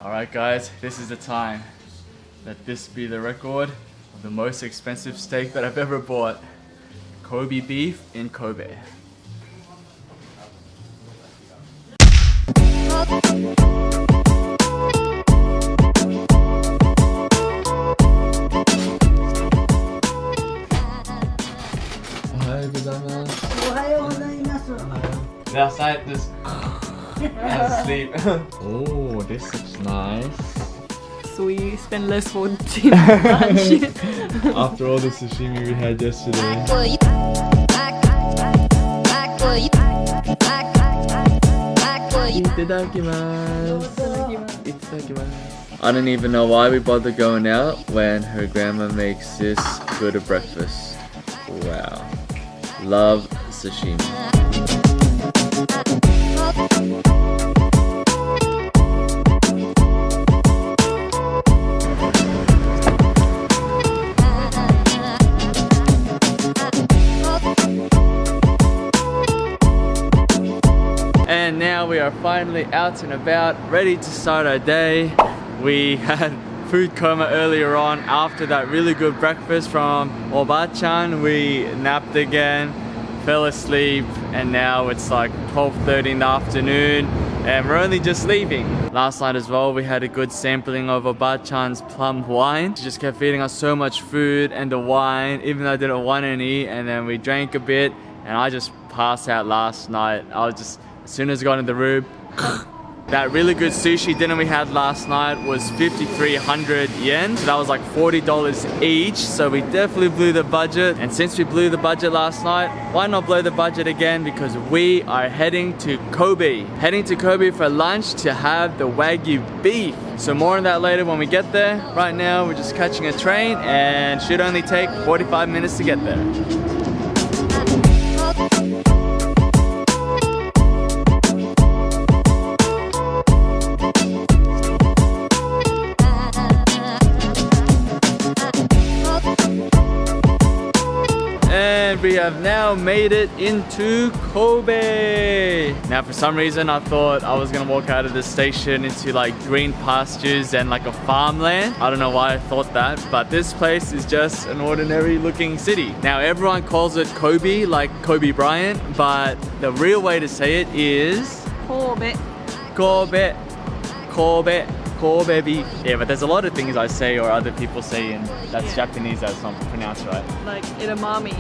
Alright guys, this is the time. Let this be the record of the most expensive steak that I've ever bought. Kobe beef in Kobe. Last night just asleep. Oh, this looks nice. So we spend less for lunch. After all the sashimi we had yesterday. I don't even know why we bother going out when her grandma makes this good a breakfast. Wow. Love sashimi. And now we are finally out and about, ready to start our day. We had food coma earlier on after that really good breakfast from Oba-chan. We napped again, fell asleep, and now it's like 12:30 in the afternoon and we're only just leaving. Last night as well we had a good sampling of Oba-chan's plum wine. She just kept feeding us so much food and the wine, even though I didn't want any, and then we drank a bit and I just passed out last night. I was just, as soon as I got in the room, that really good sushi dinner we had last night was 5,300 yen. So that was like $40 each. So we definitely blew the budget. And since we blew the budget last night, why not blow the budget again? Because we are heading to Kobe. Heading to Kobe for lunch to have the wagyu beef. So more on that later when we get there. Right now we're just catching a train and should only take 45 minutes to get there. We have now made it into Kobe. Now for some reason I thought I was gonna walk out of the station into like green pastures and like a farmland. I don't know why I thought that, but this place is just an ordinary looking city. Now everyone calls it Kobe, like Kobe Bryant, but the real way to say it is Kobe. Kobe. Kobe. Kobe beef. Yeah, but there's a lot of things I say or other people say in that's Japanese that's not pronounced right. Like edamame.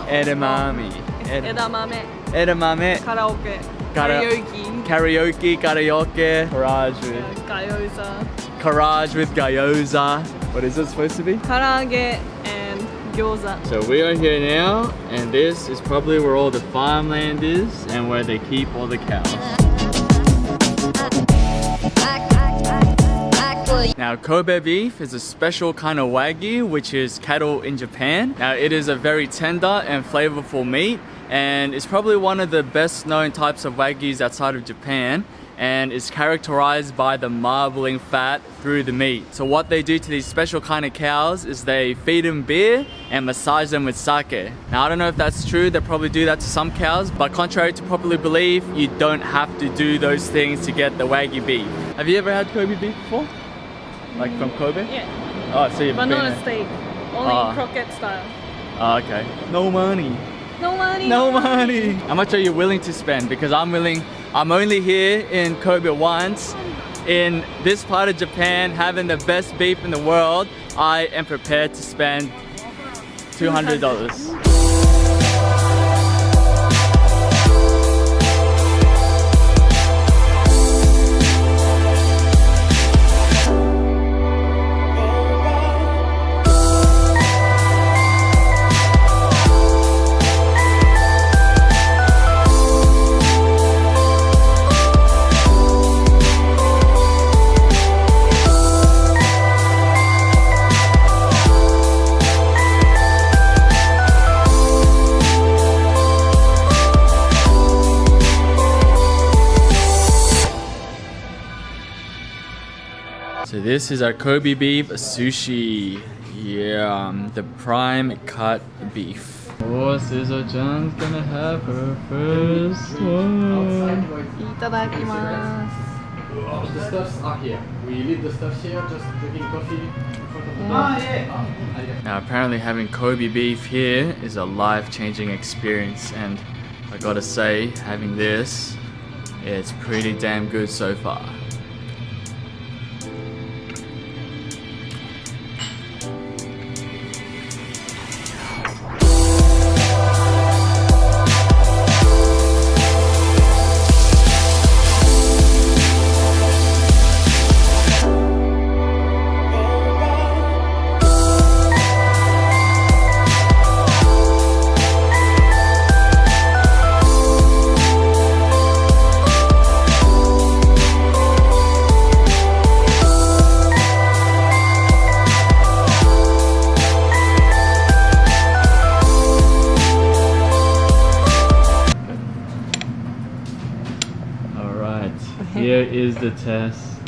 Edamame. Edamame. Edamame. Karaoke. Karaoke. Karaoke. Karaoke. Garage with Gyoza. garage with gyoza. What is it supposed to be? Karaage and gyoza. So we are here now, and this is probably where all the farmland is and where they keep all the cows. Now Kobe beef is a special kind of wagyu, which is cattle in Japan. Now it is a very tender and flavorful meat, and it's probably one of the best known types of wagyus outside of Japan, and is characterized by the marbling fat through the meat. So what they do to these special kind of cows is they feed them beer and massage them with sake. Now I don't know if that's true, they probably do that to some cows, but contrary to popular belief, you don't have to do those things to get the wagyu beef. Have you ever had Kobe beef before? Like from Kobe? Yeah. Oh, so you've But been not a there. steak. Only croquette style. Oh, okay. No money. No money. No money. How much are you willing to spend? Because I'm only here in Kobe once. In this part of Japan, having the best beef in the world, I am prepared to spend $200. So this is our Kobe beef sushi. Yeah, the prime cut beef. Oh, Suzo-chan's gonna have her first one. いただきます。The stuffs are here. We leave the stuffs here, just drinking coffee in front of the door. Now apparently having Kobe beef here is a life-changing experience, and I gotta say, having this, it's pretty damn good so far. Here is the test.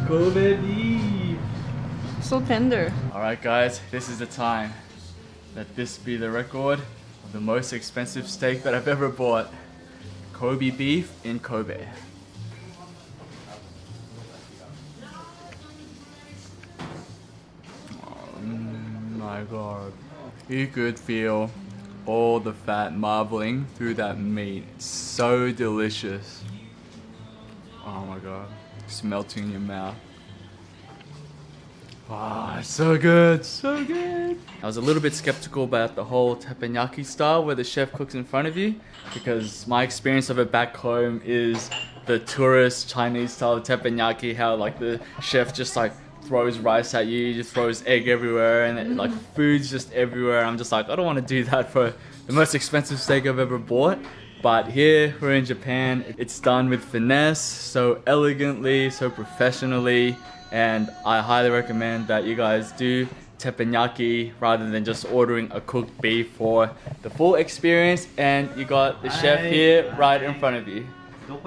Kobe beef. So tender. Alright guys, this is the time. Let this be the record of the most expensive steak that I've ever bought. Kobe beef in Kobe. Oh my god. You could feel all the fat marbling through that meat. It's so delicious. Oh my god. It's melting in your mouth. Wow, it's so good, so good. I was a little bit skeptical about the whole teppanyaki style where the chef cooks in front of you, because my experience of it back home is the tourist Chinese style teppanyaki, how like the chef just like throws rice at you, just throws egg everywhere, and it, like food's just everywhere. I'm just like, I don't want to do that for the most expensive steak I've ever bought. But here we're in Japan, it's done with finesse, so elegantly, so professionally, and I highly recommend that you guys do teppanyaki rather than just ordering a cooked beef for the full experience. And you got the chef here right in front of you. So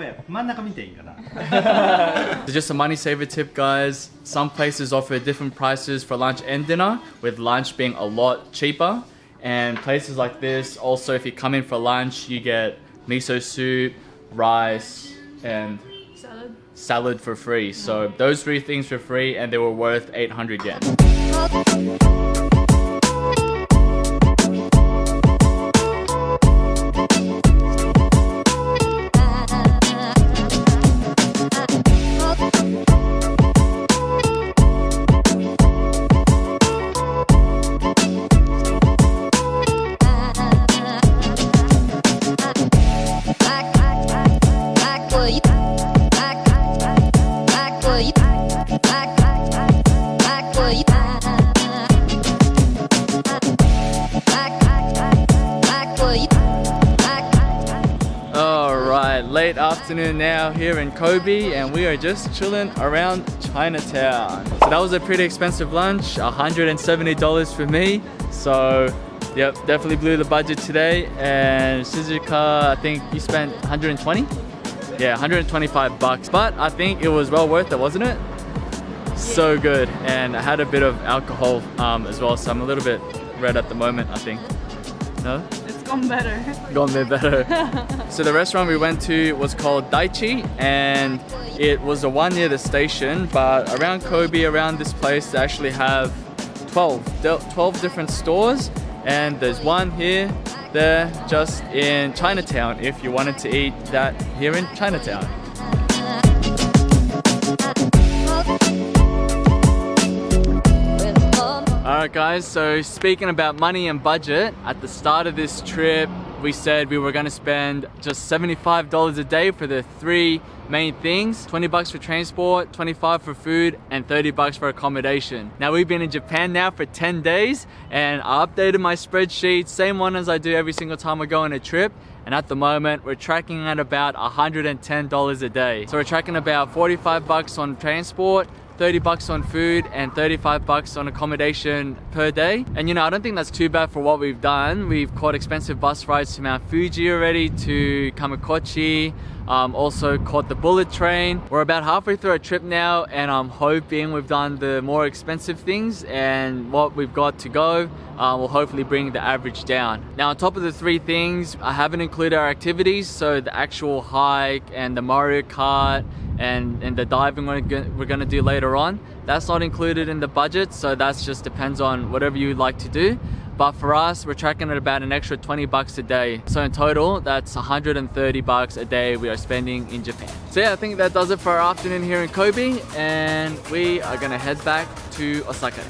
just a money saver tip, guys. Some places offer different prices for lunch and dinner, with lunch being a lot cheaper. And places like this, also if you come in for lunch, you get miso soup, rice, and salad for free. So those three things for free, and they were worth 800 yen. Late afternoon now here in Kobe, and we are just chilling around Chinatown. So that was a pretty expensive lunch, $170 for me. So yep, definitely blew the budget today. And Shizuka, I think you spent 120? Yeah, 125 bucks. But I think it was well worth it, wasn't it? So good. And I had a bit of alcohol as well, so I'm a little bit red at the moment, I think. No? Gone better. Gone there better. So the restaurant we went to was called Daichi, and it was the one near the station, but around Kobe, around this place, they actually have 12 different stores, and there's one here, there, just in Chinatown, if you wanted to eat that here in Chinatown. Alright guys, so speaking about money and budget, at the start of this trip we said we were going to spend just $75 a day for the three main things: 20 bucks for transport, 25 for food, and 30 bucks for accommodation. Now we've been in Japan now for 10 days, and I updated my spreadsheet, same one as I do every single time I go on a trip, and at the moment we're tracking at about $110 a day. So we're tracking about 45 bucks on transport, 30 bucks on food, and 35 bucks on accommodation per day. And you know, I don't think that's too bad for what we've done. We've caught expensive bus rides to Mount Fuji already, to Kamakochi, also caught the bullet train. We're about halfway through our trip now, and I'm hoping we've done the more expensive things, and what we've got to go will hopefully bring the average down. Now, on top of the 3 things, I haven't included our activities, so the actual hike and the Mario Kart and the diving we're gonna do later on. That's not included in the budget, so that's just depends on whatever you'd like to do. But for us, we're tracking at about an extra 20 bucks a day. So in total, that's 130 bucks a day we are spending in Japan. So yeah, I think that does it for our afternoon here in Kobe, and we are gonna head back to Osaka.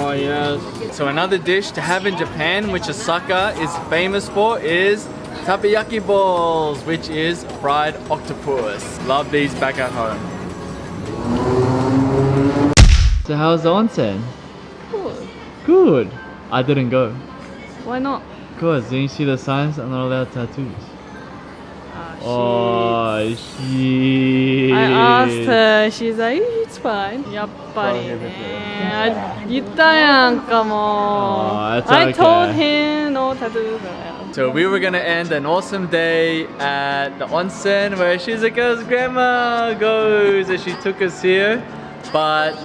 Oh yes. So another dish to have in Japan, which Osaka is famous for, is tappanyaki balls, which is fried octopus. Love these back at home. So how's the onsen? Cool. Good. I didn't go. Why not? Because didn't you see the signs? I'm not allowed tattoos. Oh, she. I asked her, she's like, it's fine. やっぱりね。言ったやんかも。Oh, that's I okay. told him no tattoos. So we were gonna end an awesome day at the onsen where Shizuka's grandma goes, and she took us here. But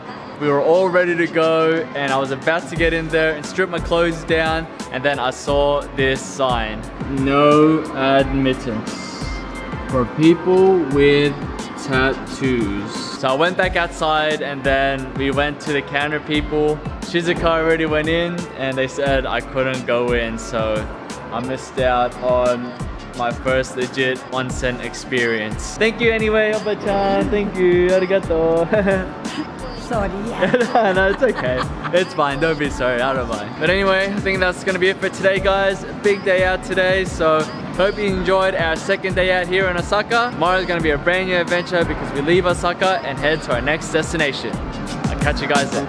we were all ready to go, and I was about to get in there and strip my clothes down, and then I saw this sign: no admittance for people with tattoos. So I went back outside, and then we went to the counter people. Shizuka already went in, and they said I couldn't go in, so I missed out on my first legit onsen experience. Thank you anyway, Oba-chan. Thank you. Arigato. Sorry. No, it's okay. It's fine. Don't be sorry. I don't mind. But anyway, I think that's gonna be it for today, guys. A big day out today, so hope you enjoyed our second day out here in Osaka. Tomorrow is gonna be a brand new adventure because we leave Osaka and head to our next destination. I'll catch you guys then.